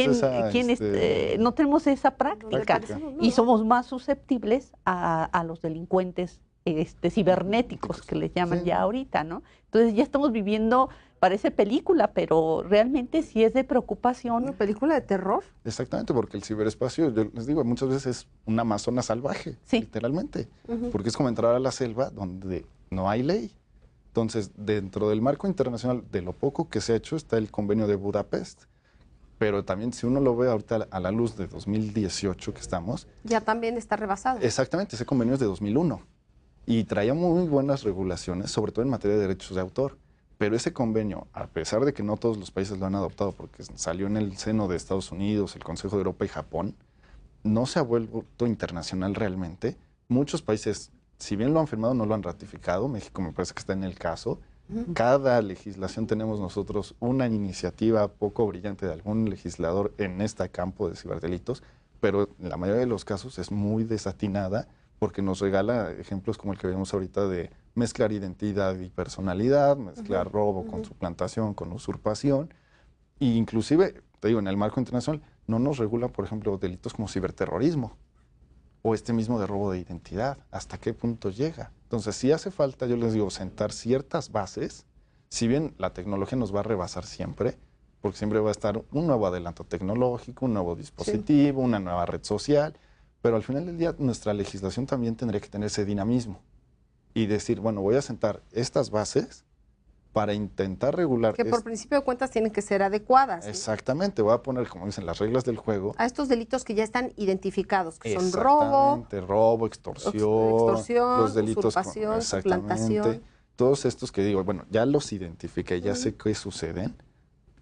no tenemos esa práctica y somos más susceptibles a los delincuentes cibernéticos que les llaman ya ahorita, ¿no? Entonces ya estamos viviendo, parece película, pero realmente sí es de preocupación. ¿Una película de terror? Exactamente, porque el ciberespacio, yo les digo, muchas veces es una amazona salvaje, literalmente, porque es como entrar a la selva donde no hay ley. Entonces, dentro del marco internacional, de lo poco que se ha hecho, está el convenio de Budapest. Pero también, si uno lo ve ahorita a la luz de 2018 que estamos... Ya también está rebasado. Exactamente, ese convenio es de 2001. Y traía muy buenas regulaciones, sobre todo en materia de derechos de autor. Pero ese convenio, a pesar de que no todos los países lo han adoptado, porque salió en el seno de Estados Unidos, el Consejo de Europa y Japón, no se ha vuelto internacional realmente. Muchos países, si bien lo han firmado, no lo han ratificado. México me parece que está en el caso. Cada legislación tenemos nosotros una iniciativa poco brillante de algún legislador en este campo de ciberdelitos, pero en la mayoría de los casos es muy desatinada, porque nos regala ejemplos como el que vemos ahorita de mezclar identidad y personalidad, mezclar robo con suplantación, con usurpación, e inclusive, te digo, en el marco internacional no nos regula, por ejemplo, delitos como ciberterrorismo o este mismo de robo de identidad. ¿Hasta qué punto llega? Entonces, si hace falta, yo les digo, sentar ciertas bases, si bien la tecnología nos va a rebasar siempre, porque siempre va a estar un nuevo adelanto tecnológico, un nuevo dispositivo, una nueva red social, pero al final del día nuestra legislación también tendría que tener ese dinamismo y decir, bueno, voy a sentar estas bases para intentar regular. Que por principio de cuentas tienen que ser adecuadas. Exactamente, voy a poner, como dicen, las reglas del juego. A estos delitos que ya están identificados, que son robo, extorsión, los delitos, usurpación, suplantación. todos estos que digo, bueno, ya los identifiqué, ya sé qué suceden,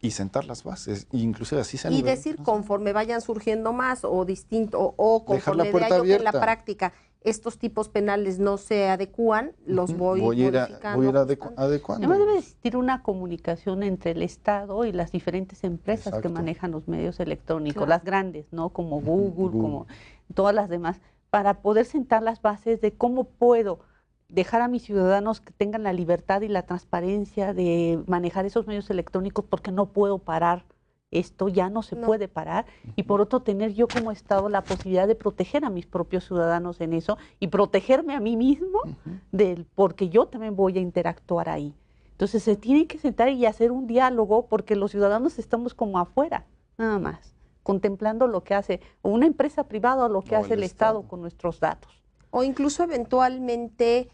y sentar las bases, inclusive así sea. Y decir conforme vayan surgiendo más o distinto, o conforme vea yo que en la práctica estos tipos penales no se adecúan, los voy modificando. Voy a ir adecuando. Además debe existir una comunicación entre el Estado y las diferentes empresas que manejan los medios electrónicos, las grandes, ¿no? Como Google, como todas las demás, para poder sentar las bases de cómo puedo dejar a mis ciudadanos que tengan la libertad y la transparencia de manejar esos medios electrónicos, porque no puedo parar esto, ya no se puede parar, y por otro tener yo como Estado la posibilidad de proteger a mis propios ciudadanos en eso y protegerme a mí mismo porque yo también voy a interactuar ahí. Entonces se tiene que sentar y hacer un diálogo, porque los ciudadanos estamos como afuera, nada más, contemplando lo que hace una empresa privada o lo que hace el Estado con nuestros datos. O incluso eventualmente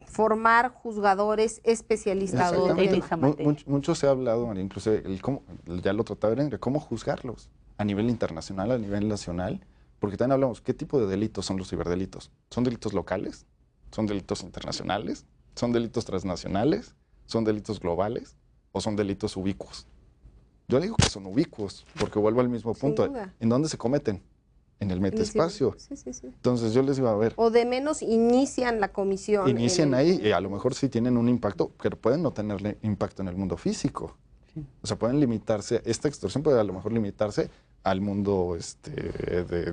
formar juzgadores especializados en esa materia. Mucho se ha hablado, incluso ya lo trataba de cómo juzgarlos a nivel internacional, a nivel nacional, porque también hablamos, ¿qué tipo de delitos son los ciberdelitos? ¿Son delitos locales? ¿Son delitos internacionales? ¿Son delitos transnacionales? ¿Son delitos globales? ¿O son delitos ubicuos? Yo digo que son ubicuos, porque vuelvo al mismo punto. ¿En dónde se cometen? En el metaespacio. Sí. Entonces yo les iba a ver. O de menos inician la comisión. Inician ahí y a lo mejor sí tienen un impacto, pero pueden no tener impacto en el mundo físico. O sea, pueden limitarse, esta extorsión puede a lo mejor limitarse al mundo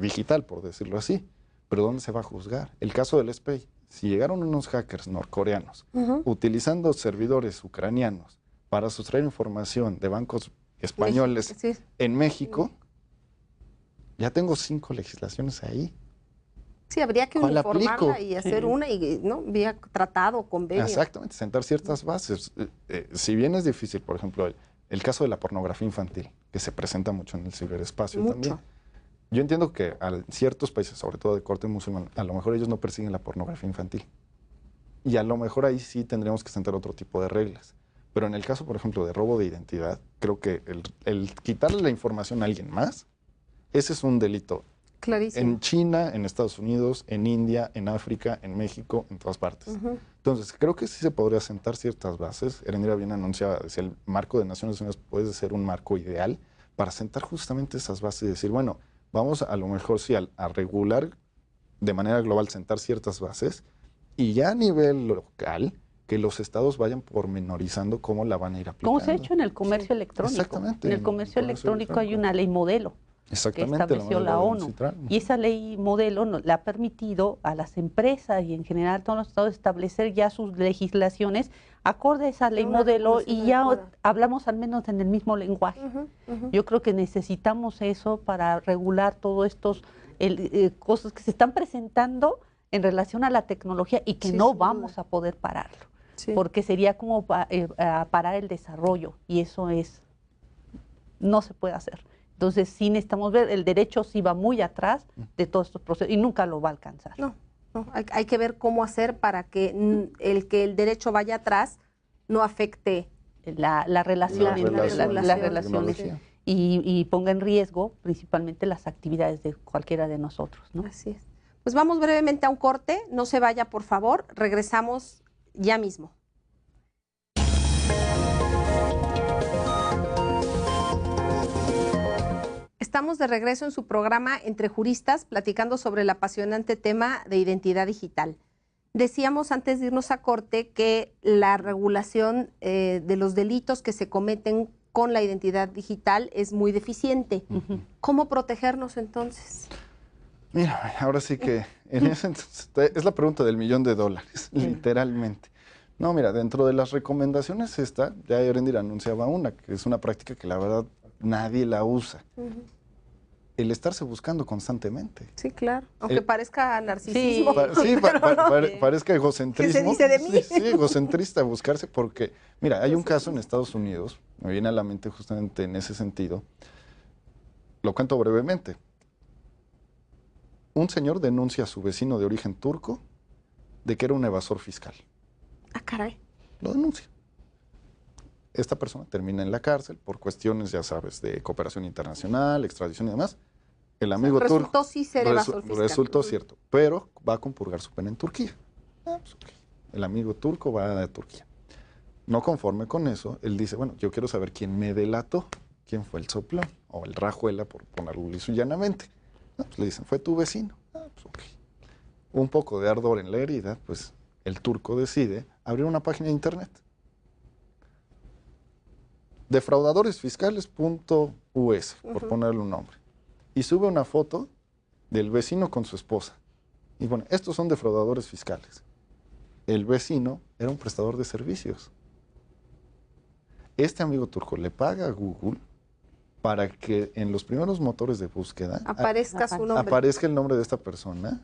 digital, por decirlo así. Pero ¿dónde se va a juzgar? El caso del SPEI. Si llegaron unos hackers norcoreanos utilizando servidores ucranianos para sustraer información de bancos españoles en México, ya tengo 5 legislaciones ahí. Sí, habría que uniformarla y hacer una, y ¿no? Vía tratado, convenio. Exactamente, sentar ciertas bases. Si bien es difícil, por ejemplo, el caso de la pornografía infantil, que se presenta mucho en el ciberespacio también. Yo entiendo que a ciertos países, sobre todo de corte musulmán, a lo mejor ellos no persiguen la pornografía infantil. Y a lo mejor ahí sí tendríamos que sentar otro tipo de reglas. Pero en el caso, por ejemplo, de robo de identidad, creo que el quitarle la información a alguien más, ese es un delito. Clarísimo. En China, en Estados Unidos, en India, en África, en México, en todas partes. Entonces, creo que sí se podría sentar ciertas bases. Erendira bien anunciaba, decía, el marco de Naciones Unidas puede ser un marco ideal para sentar justamente esas bases y decir, bueno, vamos a lo mejor sí a regular de manera global, sentar ciertas bases, y ya a nivel local, que los estados vayan pormenorizando cómo la van a ir aplicando. Como se ha hecho en el comercio electrónico. Exactamente. En el comercio electrónico hay una ley modelo que estableció la ONU. Y esa ley modelo le ha permitido a las empresas y en general a todos los estados establecer ya sus legislaciones acorde a esa ley modelo, y ya hablamos al menos en el mismo lenguaje. Yo creo que necesitamos eso para regular todos estos cosas que se están presentando en relación a la tecnología y que no vamos a poder pararlo. Porque sería como parar el desarrollo, y eso no se puede hacer. Entonces sí necesitamos ver, el derecho sí va muy atrás de todos estos procesos y nunca lo va a alcanzar. No, hay que ver cómo hacer para que el derecho vaya atrás no afecte la relación entre las relaciones y ponga en riesgo principalmente las actividades de cualquiera de nosotros, ¿no? Así es. Pues vamos brevemente a un corte, no se vaya por favor, regresamos ya mismo. Estamos de regreso en su programa Entre Juristas, platicando sobre el apasionante tema de identidad digital. Decíamos antes de irnos a corte que la regulación de los delitos que se cometen con la identidad digital es muy deficiente. ¿Cómo protegernos entonces? Mira, ahora sí que en ese entonces, es la pregunta del $1.000.000, literalmente. No, mira, dentro de las recomendaciones ya Erendira anunciaba una, que es una práctica que la verdad nadie la usa. El estarse buscando constantemente. Sí, claro. Aunque parezca narcisismo. Parezca egocentrismo. ¿Qué se dice de mí? Sí, egocentrista, buscarse, porque, mira, hay un caso en Estados Unidos, me viene a la mente justamente en ese sentido, lo cuento brevemente. Un señor denuncia a su vecino de origen turco de que era un evasor fiscal. Ah, caray. Lo denuncia. Esta persona termina en la cárcel por cuestiones, ya sabes, de cooperación internacional, extradición y demás. El amigo turco resultó sí ser evasor fiscal. Resultó cierto, pero va a compurgar su pena en Turquía. el amigo turco va a Turquía. No conforme con eso, él dice, bueno, yo quiero saber quién me delató, quién fue el soplón, o el rajuela, por ponerlo liso y llanamente. No, pues le dicen, fue tu vecino. Pues ok. Un poco de ardor en la herida, pues el turco decide abrir una página de internet. Defraudadoresfiscales.us, por ponerle un nombre. Y sube una foto del vecino con su esposa. Y bueno, estos son defraudadores fiscales. El vecino era un prestador de servicios. Este amigo turco le paga a Google para que en los primeros motores de búsqueda aparezca su nombre. Aparezca el nombre de esta persona,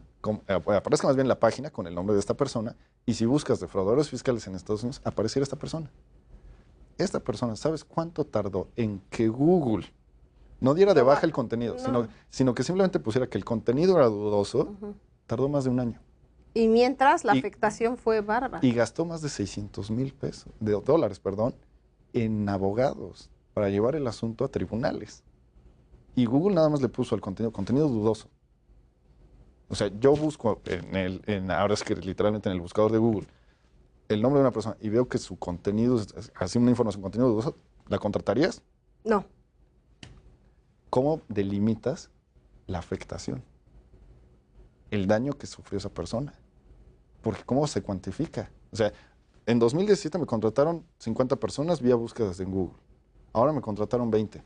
aparezca más bien la página con el nombre de esta persona, y si buscas defraudadores fiscales en Estados Unidos, apareciera esta persona. Esta persona, ¿sabes cuánto tardó en que Google no diera de baja el contenido, sino que simplemente pusiera que el contenido era dudoso? Tardó más de un año. Y mientras la afectación fue bárbara. Y gastó más de $600,000 en abogados para llevar el asunto a tribunales. Y Google nada más le puso al contenido dudoso. O sea, yo busco ahora es que literalmente en el buscador de Google, el nombre de una persona y veo que su contenido es así una información, contenido dudoso, ¿la contratarías? No. ¿Cómo delimitas la afectación? El daño que sufrió esa persona. Porque ¿cómo se cuantifica? O sea, en 2017 me contrataron 50 personas vía búsquedas en Google. Ahora me contrataron 20.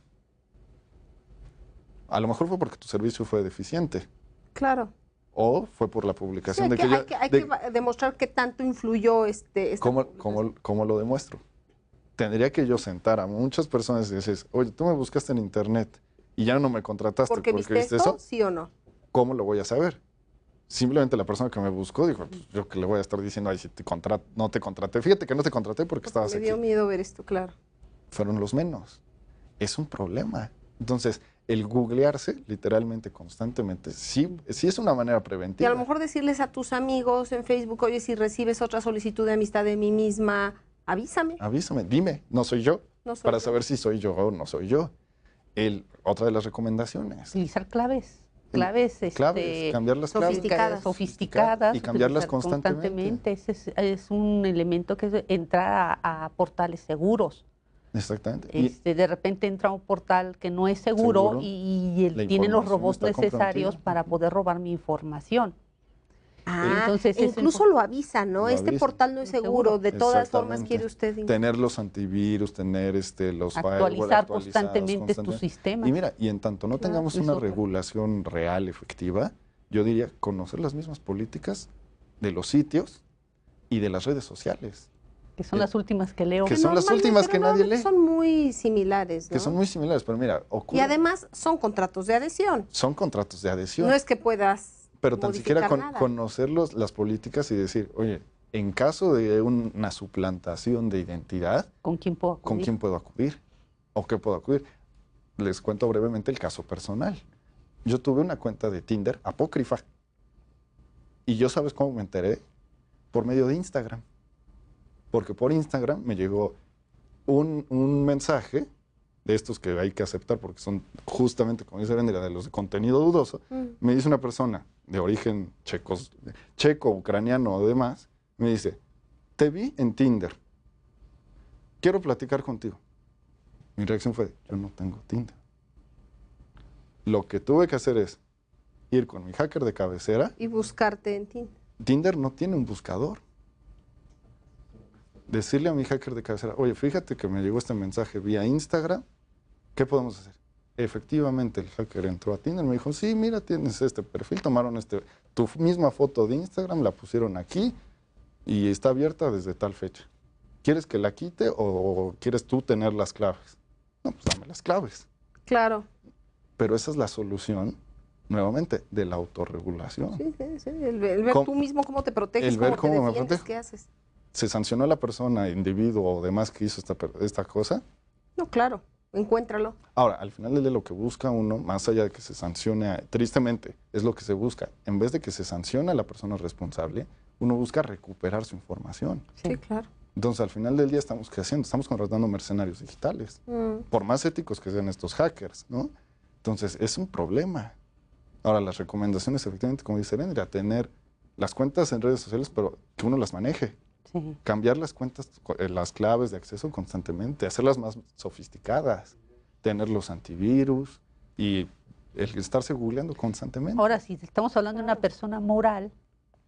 A lo mejor fue porque tu servicio fue deficiente. Claro. O fue por la publicación hay que demostrar qué tanto influyó ¿Cómo lo demuestro? Tendría que yo sentar a muchas personas y decir, oye, tú me buscaste en internet y ya no me contrataste porque viste eso, ¿sí o no? ¿Cómo lo voy a saber? Simplemente la persona que me buscó dijo, pues, yo que le voy a estar diciendo, ay, si no te contraté. Fíjate que no te contraté porque estabas aquí. Me dio miedo ver esto, claro. Fueron los menos. Es un problema. Entonces, el googlearse literalmente, constantemente, sí es una manera preventiva. Y a lo mejor decirles a tus amigos en Facebook, oye, si recibes otra solicitud de amistad de mí misma, avísame. Avísame, dime, no soy yo, para saber si soy yo o no soy yo. Otra de las recomendaciones. Utilizar claves, cambiar las claves. Sofisticadas. Y cambiarlas constantemente. Es un elemento que es entrar a portales seguros. Exactamente. De repente entra a un portal que no es seguro y tiene los robots necesarios para poder robar mi información. Entonces incluso lo avisa, ¿no? Portal no es seguro. De todas formas quiere usted tener los antivirus, tener los actualizar constantemente tu sistema. Y mira, y en tanto no tengamos una regulación real, efectiva, yo diría conocer las mismas políticas de los sitios y de las redes sociales. Que son las últimas que leo. Que son las últimas que nadie lee. Son muy similares, ¿no? Que son muy similares, pero mira, ocurre. Y además son contratos de adhesión. Son contratos de adhesión. No es que puedas pero tan siquiera conocer las políticas y decir, oye, en caso de una suplantación de identidad, ¿con quién puedo acudir? ¿Con quién puedo acudir? ¿O qué puedo acudir? Les cuento brevemente el caso personal. Yo tuve una cuenta de Tinder apócrifa. Y yo, ¿sabes cómo me enteré? Por medio de Instagram. Porque por Instagram me llegó un mensaje de estos que hay que aceptar porque son justamente, como dice Vendera, de los de contenido dudoso. Me dice una persona de origen checo, ucraniano o demás, me dice, te vi en Tinder, quiero platicar contigo. Mi reacción fue, yo no tengo Tinder. Lo que tuve que hacer es ir con mi hacker de cabecera. Y buscarte en Tinder. Tinder no tiene un buscador. Decirle a mi hacker de cabecera, oye, fíjate que me llegó este mensaje vía Instagram, ¿qué podemos hacer? Efectivamente, el hacker entró a Tinder, me dijo, sí, mira, tienes este perfil, tomaron tu misma foto de Instagram, la pusieron aquí y está abierta desde tal fecha. ¿Quieres que la quite o quieres tú tener las claves? No, pues dame las claves. Claro. Pero esa es la solución, nuevamente, de la autorregulación. Sí. El ver tú mismo cómo te proteges, cómo te defiendes, qué haces. ¿Se sancionó a la persona, individuo o demás que hizo esta cosa? No, claro. Encuéntralo. Ahora, al final de lo que busca uno, más allá de que se sancione, tristemente, es lo que se busca. En vez de que se sancione a la persona responsable, uno busca recuperar su información. Sí, claro. Entonces, al final del día, ¿qué haciendo? Estamos contratando mercenarios digitales. Por más éticos que sean estos hackers, ¿no? Entonces, es un problema. Ahora, las recomendaciones, efectivamente, como dice Vendria, tener las cuentas en redes sociales, pero que uno las maneje. Sí. Cambiar las cuentas, las claves de acceso constantemente, hacerlas más sofisticadas, tener los antivirus y el estarse googleando constantemente. Ahora, si estamos hablando de una persona moral,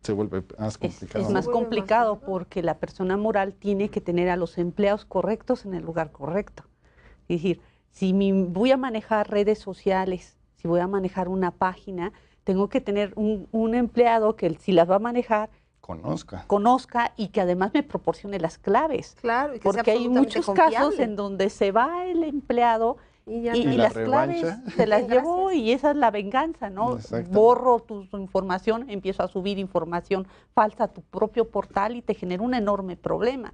se vuelve más complicado. Es más complicado porque la persona moral tiene que tener a los empleados correctos en el lugar correcto. Es decir, si voy a manejar redes sociales, si voy a manejar una página, tengo que tener un empleado que si las va a manejar, conozca y que además me proporcione las claves. Claro, y que porque hay muchos casos en donde se va el empleado y las claves se las llevó y esa es la venganza, ¿no? Borro tu información, empiezo a subir información falsa a tu propio portal y te genera un enorme problema.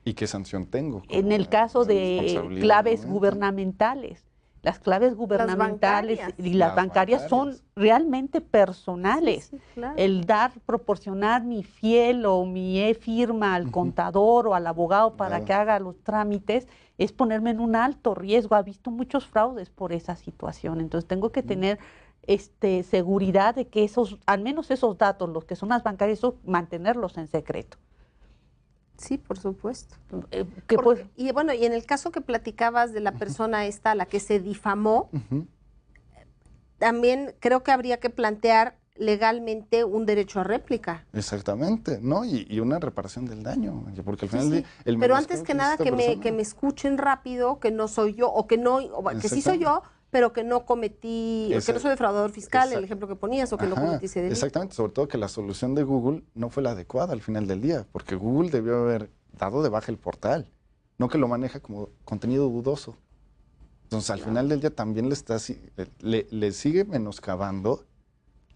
¿Y qué sanción tengo? En el caso de claves gubernamentales. Las claves gubernamentales y las bancarias son realmente personales. Sí, claro. El proporcionar mi fiel o mi e-firma al contador o al abogado para que haga los trámites es ponerme en un alto riesgo. Ha visto muchos fraudes por esa situación. Entonces tengo que tener seguridad de que al menos esos datos, los que son las bancarias, mantenerlos en secreto. Sí, por supuesto. Pues, y bueno, y en el caso que platicabas de la persona esta a la que se difamó, también creo que habría que plantear legalmente un derecho a réplica. Exactamente, ¿no? Y una reparación del daño, porque al final pero antes que nada que me escuchen rápido que no soy yo, o que no, que sí soy yo, pero que no cometí, que no soy defraudador fiscal, el ejemplo que ponías, o que no cometí ese delito. Exactamente, sobre todo que la solución de Google no fue la adecuada al final del día, porque Google debió haber dado de baja el portal, no que lo maneja como contenido dudoso. Entonces, al final del día también le sigue menoscabando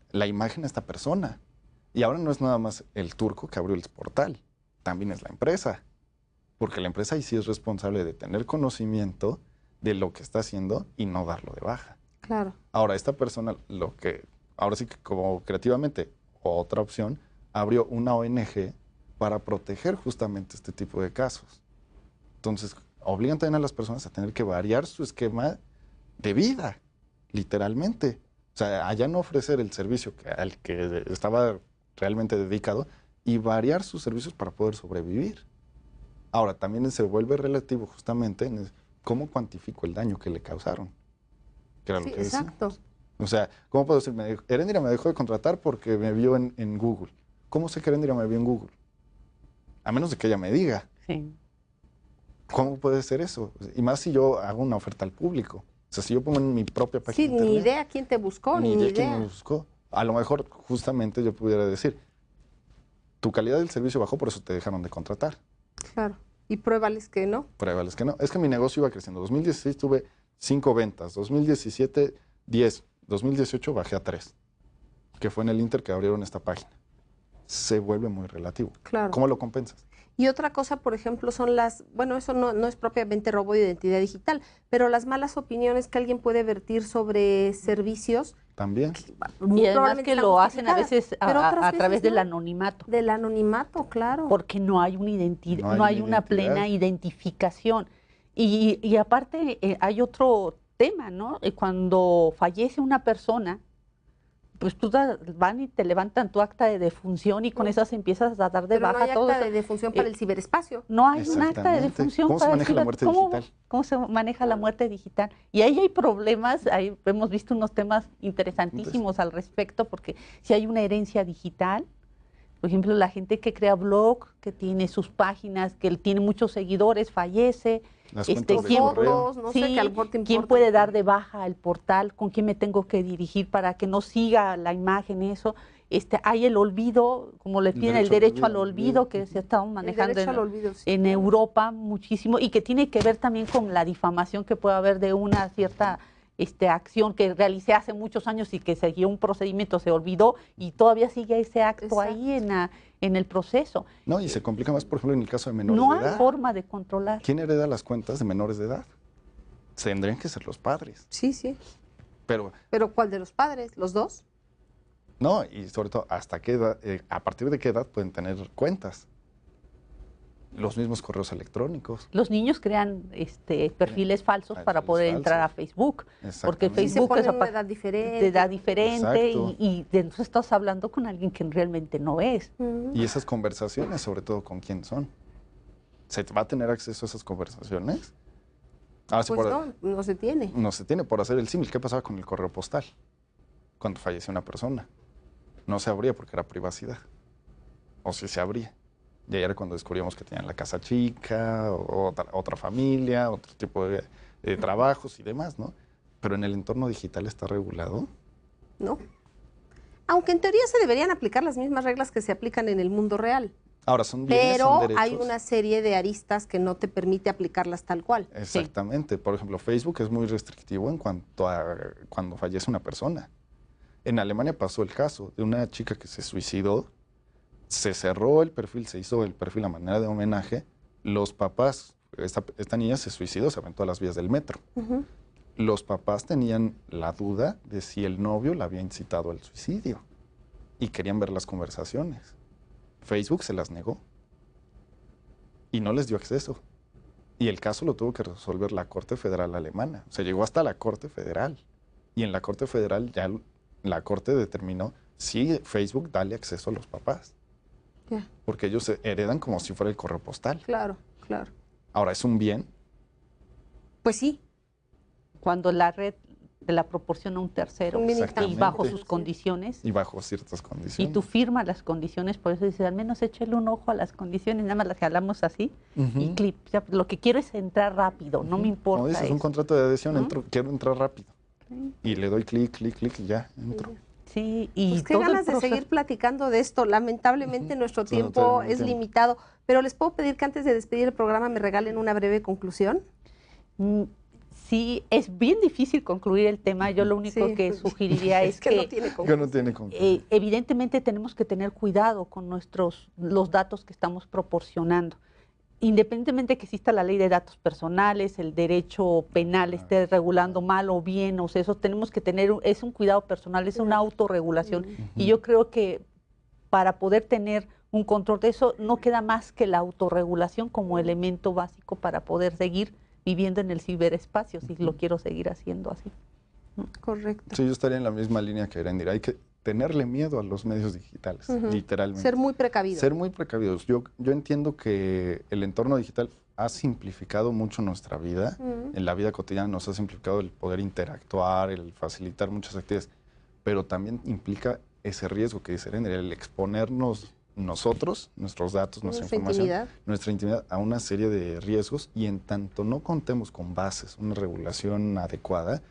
la imagen a esta persona. Y ahora no es nada más el turco que abrió el portal, también es la empresa, porque la empresa ahí sí es responsable de tener conocimiento de lo que está haciendo y no darlo de baja. Claro. Ahora, esta persona, ahora sí que como creativamente, otra opción, abrió una ONG para proteger justamente este tipo de casos. Entonces, obligan también a las personas a tener que variar su esquema de vida, literalmente. O sea, allá no ofrecer el servicio al que estaba realmente dedicado y variar sus servicios para poder sobrevivir. Ahora, también se vuelve relativo justamente en cómo cuantifico el daño que le causaron. Que era lo que exacto. Decíamos. O sea, ¿cómo puedo decir? Heréndira me dejó de contratar porque me vio en Google. ¿Cómo sé que Heréndira me vio en Google? A menos de que ella me diga. Sí. ¿Cómo puede ser eso? Y más si yo hago una oferta al público. O sea, si yo pongo en mi propia página de internet, ni idea quién te buscó, ni idea quién me buscó. A lo mejor, justamente, yo pudiera decir, tu calidad del servicio bajó, por eso te dejaron de contratar. Claro. Y pruébales que no. Pruébales que no. Es que mi negocio iba creciendo. 2016 tuve 5 ventas, 2017 10, 2018 bajé a 3, que fue en el Inter que abrieron esta página. Se vuelve muy relativo. Claro. ¿Cómo lo compensas? Y otra cosa, por ejemplo, son bueno, eso no es propiamente robo de identidad digital, pero las malas opiniones que alguien puede vertir sobre servicios. También. Y además que lo hacen a veces a través del anonimato. Del anonimato, claro. Porque no hay una identidad, no hay una plena identificación. Y aparte hay otro tema, ¿no? Cuando fallece una persona, pues tú van y te levantan tu acta de defunción y con esas empiezas a dar de baja todo. Pero no hay acta de defunción para el ciberespacio. No hay un acta de defunción para el ciberespacio. ¿Cómo se maneja la muerte digital? ¿Cómo se maneja la muerte digital? Y ahí hay problemas, ahí hemos visto unos temas interesantísimos al respecto, porque si hay una herencia digital, por ejemplo, la gente que crea blog, que tiene sus páginas, que tiene muchos seguidores, fallece. Las cuentas de correo. No sé, que a lo mejor te importa. ¿Quién puede dar de baja el portal? ¿Con quién me tengo que dirigir para que no siga la imagen eso? Hay el olvido, como le piden el derecho al olvido, que se está manejando en Europa muchísimo, y que tiene que ver también con la difamación que puede haber de una cierta acción que realicé hace muchos años y que siguió un procedimiento, se olvidó y todavía sigue ese acto ahí en el proceso. No, y se complica más, por ejemplo, en el caso de menores de edad. No hay forma de controlar. ¿Quién hereda las cuentas de menores de edad? Tendrían que ser los padres. Sí, sí. Pero ¿cuál de los padres? ¿Los dos? No, y sobre todo, ¿hasta qué edad, a partir de qué edad pueden tener cuentas? Los mismos correos electrónicos. Los niños crean perfiles falsos para poder entrar a Facebook, porque Facebook es una edad diferente. De edad diferente y entonces estás hablando con alguien que realmente no es. Y esas conversaciones, sobre todo, ¿con quién son? ¿Se va a tener acceso a esas conversaciones? Ahora, pues no se tiene. No se tiene, por hacer el símil. ¿Qué pasaba con el correo postal cuando falleció una persona? No se abría porque era privacidad. O sí se abría. Y ahí era cuando descubrimos que tenían la casa chica, otra familia, otro tipo de trabajos y demás, ¿no? Pero en el entorno digital está regulado. No. Aunque en teoría se deberían aplicar las mismas reglas que se aplican en el mundo real. Ahora, son bienes, pero son derechos. Hay una serie de aristas que no te permite aplicarlas tal cual. Exactamente. Por ejemplo, Facebook es muy restrictivo en cuanto a cuando fallece una persona. En Alemania pasó el caso de una chica que se suicidó. Se cerró el perfil, se hizo el perfil a manera de homenaje. Los papás, esta niña se suicidó, se aventó a las vías del metro. Los papás tenían la duda de si el novio la había incitado al suicidio y querían ver las conversaciones. Facebook se las negó y no les dio acceso. Y el caso lo tuvo que resolver la Corte Federal Alemana. O sea, llegó hasta la Corte Federal. Y en la Corte Federal ya la Corte determinó si Facebook dale acceso a los papás. Porque ellos heredan como si fuera el correo postal. Claro, claro. Ahora, ¿es un bien? Pues sí. Cuando la red la proporciona un tercero y bajo sus condiciones. Y bajo ciertas condiciones. Y tú firmas las condiciones, por eso dices, al menos échale un ojo a las condiciones, nada más las jalamos así y clip. O sea, lo que quiero es entrar rápido, no me importa. No, dices, un contrato de adhesión, quiero entrar rápido. Y le doy clic, clic, clic y ya entro. Sí, y pues qué ganas de seguir platicando de esto. Lamentablemente nuestro tiempo es limitado, pero les puedo pedir que antes de despedir el programa me regalen una breve conclusión. Sí, es bien difícil concluir el tema. Yo lo único que sugeriría es que no tiene conclusión. Evidentemente tenemos que tener cuidado con los datos que estamos proporcionando. Independientemente que exista la ley de datos personales, el derecho penal esté regulando mal o bien, o sea, eso tenemos que tener, es un cuidado personal, es una autorregulación. Y yo creo que para poder tener un control de eso, no queda más que la autorregulación como elemento básico para poder seguir viviendo en el ciberespacio, si lo quiero seguir haciendo así. Correcto. Sí, yo estaría en la misma línea que Erendira. Hay que tenerle miedo a los medios digitales, literalmente. Ser muy precavidos. Ser muy precavidos. Yo entiendo que el entorno digital ha simplificado mucho nuestra vida. En la vida cotidiana nos ha simplificado el poder interactuar, el facilitar muchas actividades, pero también implica ese riesgo que dice Erendira, el exponernos nosotros, nuestros datos, nuestra información, nuestra intimidad a una serie de riesgos, y en tanto no contemos con bases, una regulación adecuada,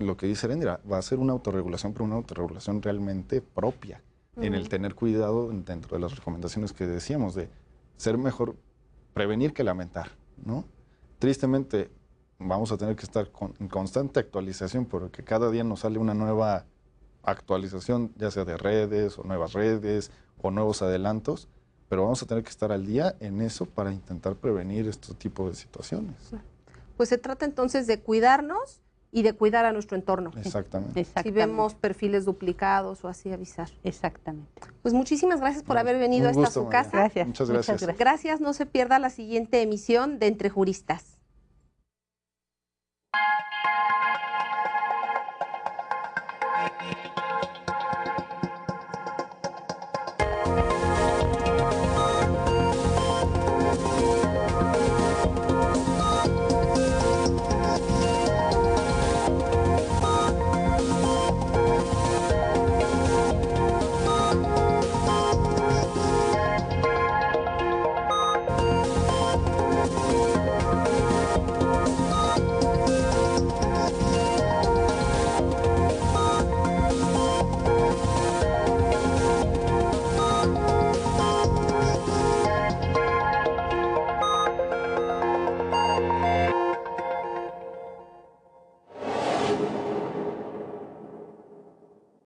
lo que dice Erendira, va a ser una autorregulación, pero una autorregulación realmente propia, en el tener cuidado dentro de las recomendaciones que decíamos, de ser mejor prevenir que lamentar, ¿no? Tristemente, vamos a tener que estar en constante actualización, porque cada día nos sale una nueva actualización, ya sea de redes, o nuevas redes, o nuevos adelantos, pero vamos a tener que estar al día en eso para intentar prevenir este tipo de situaciones. Pues se trata entonces de cuidarnos y de cuidar a nuestro entorno. Exactamente. Si vemos perfiles duplicados o así, avisar. Exactamente. Pues muchísimas gracias por haber venido hasta su casa. Gracias. Muchas gracias. Gracias. No se pierda la siguiente emisión de Entre Juristas.